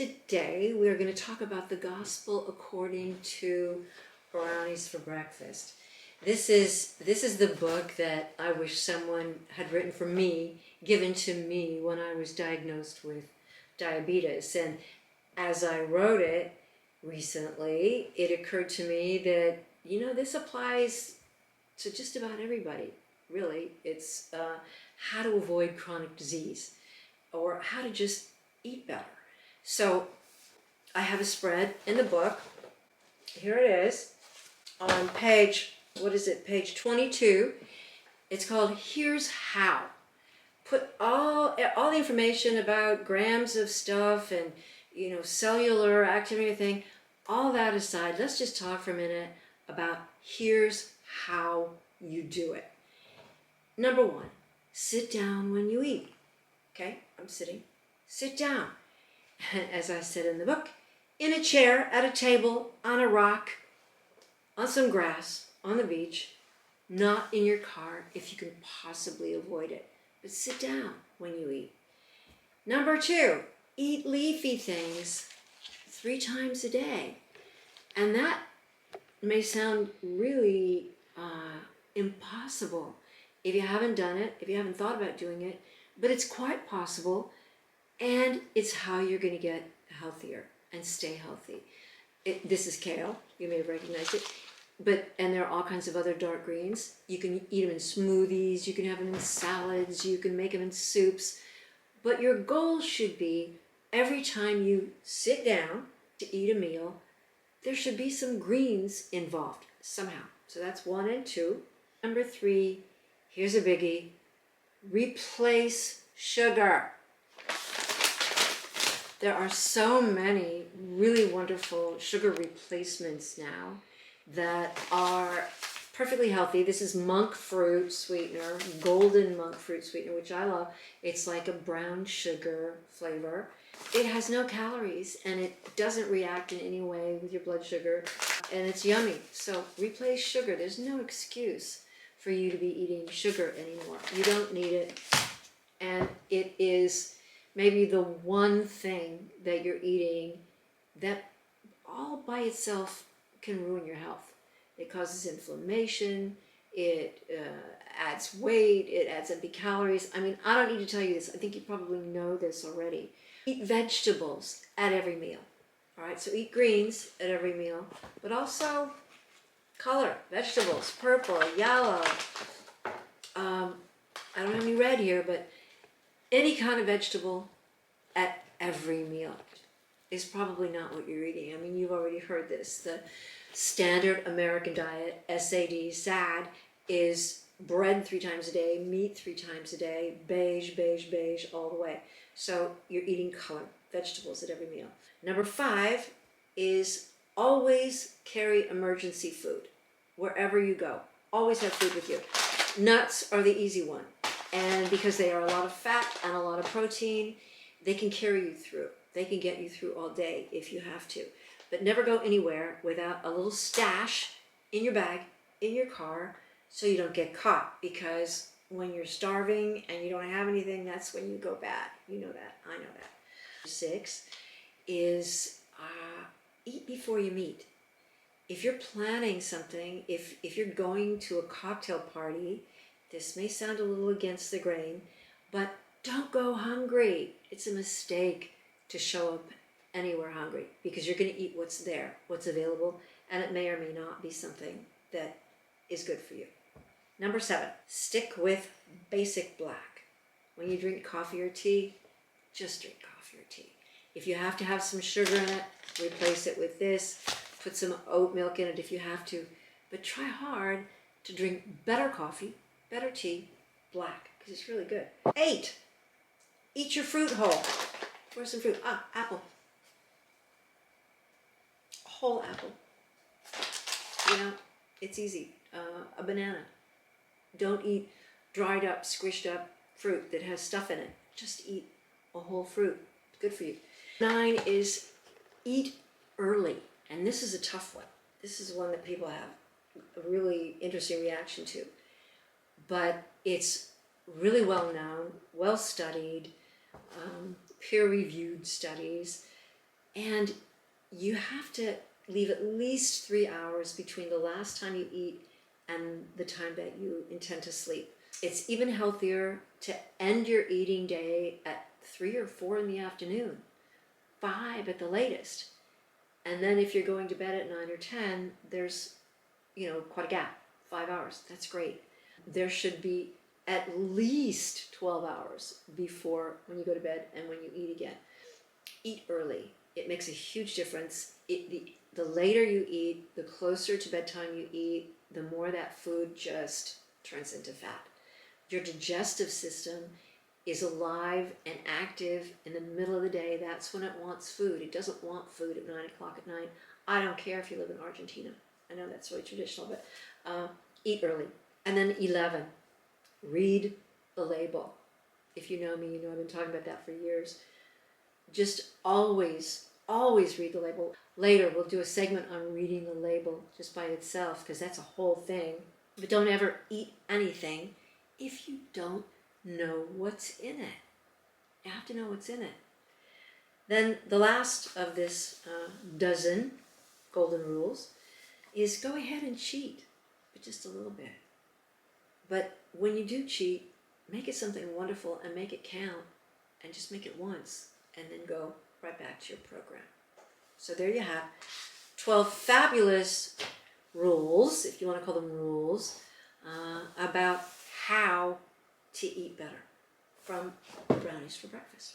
Today we are going to talk about the Gospel according to Brownies for Breakfast. This is the book that I wish someone had written for me, given to me when I was diagnosed with diabetes. And as I wrote it recently, it occurred to me that, this applies to just about everybody, really. It's how to avoid chronic disease or how to just eat better. So I have a spread in the book. Here it is on page 22. It's called Here's How. Put all the information about grams of stuff and, cellular activity and everything, all that aside. Let's just talk for a minute about here's how you do it. Number one, sit down when you eat. Okay, I'm sitting. Sit down. As I said in the book, in a chair, at a table, on a rock, on some grass, on the beach, not in your car if you can possibly avoid it. But sit down when you eat. Number two, eat leafy things 3 times a day. And that may sound really impossible if you haven't done it, if you haven't thought about doing it, but it's quite possible. And it's how you're going to get healthier and stay healthy. This is kale. You may have recognized it. And there are all kinds of other dark greens. You can eat them in smoothies. You can have them in salads. You can make them in soups. But your goal should be every time you sit down to eat a meal, there should be some greens involved somehow. So that's 1 and 2. Number 3, here's a biggie. Replace sugar. There are so many really wonderful sugar replacements now that are perfectly healthy. This is monk fruit sweetener, golden monk fruit sweetener, which I love. It's like a brown sugar flavor. It has no calories and it doesn't react in any way with your blood sugar, and it's yummy. So replace sugar. There's no excuse for you to be eating sugar anymore. You don't need it, and it is maybe the one thing that you're eating that all by itself can ruin your health. It causes inflammation, it adds weight, it adds empty calories. I mean, I don't need to tell you this. I think you probably know this already. Eat vegetables at every meal. All right, so eat greens at every meal, but also color, vegetables, purple, yellow. I don't have any red here, but any kind of vegetable at every meal is probably not what you're eating. I mean, you've already heard this. The standard American diet, SAD, is bread 3 times a day, meat 3 times a day, beige, all the way. So you're eating color, vegetables at every meal. Number 5 is always carry emergency food wherever you go. Always have food with you. Nuts are the easy one. And because they are a lot of fat and a lot of protein, they can carry you through. They can get you through all day if you have to. But never go anywhere without a little stash in your bag, in your car, so you don't get caught. Because when you're starving and you don't have anything, that's when you go bad. You know that. I know that. 6 is eat before you meet. If you're planning something, if you're going to a cocktail party, this may sound a little against the grain, but don't go hungry. It's a mistake to show up anywhere hungry because you're going to eat what's there, what's available, and it may or may not be something that is good for you. Number 7, stick with basic black. When you drink coffee or tea, just drink coffee or tea. If you have to have some sugar in it, replace it with this. Put some oat milk in it if you have to, but try hard to drink better coffee, better tea, black, because it's really good. 8, eat your fruit whole. Where's some fruit? Apple. Whole apple. It's easy. A banana. Don't eat dried up, squished up fruit that has stuff in it. Just eat a whole fruit. It's good for you. 9 is eat early. And this is a tough one. This is one that people have a really interesting reaction to. But it's really well known, well studied, peer-reviewed studies And you have to leave at least 3 hours between the last time you eat and the time that you intend to sleep. It's even healthier to end your eating day at 3 or 4 in the afternoon, 5 at the latest. And then if you're going to bed at 9 or 10, there's, quite a gap, 5 hours. That's great. There should be at least 12 hours before when you go to bed and when you eat again. Eat early. It makes a huge difference. The later you eat, the closer to bedtime you eat, the more that food just turns into fat. Your digestive system is alive and active in the middle of the day. That's when it wants food. It doesn't want food at 9 o'clock at night. I don't care if you live in Argentina. I know that's really traditional, but eat early. And then 11, read the label. If you know me, you know I've been talking about that for years. Just always read the label. Later, we'll do a segment on reading the label just by itself, because that's a whole thing. But don't ever eat anything if you don't know what's in it. You have to know what's in it. Then the last of this dozen golden rules is go ahead and cheat, but just a little bit. But when you do cheat, make it something wonderful and make it count, and just make it once, and then go right back to your program. So there you have 12 fabulous rules, if you want to call them rules, about how to eat better from Brownies for Breakfast.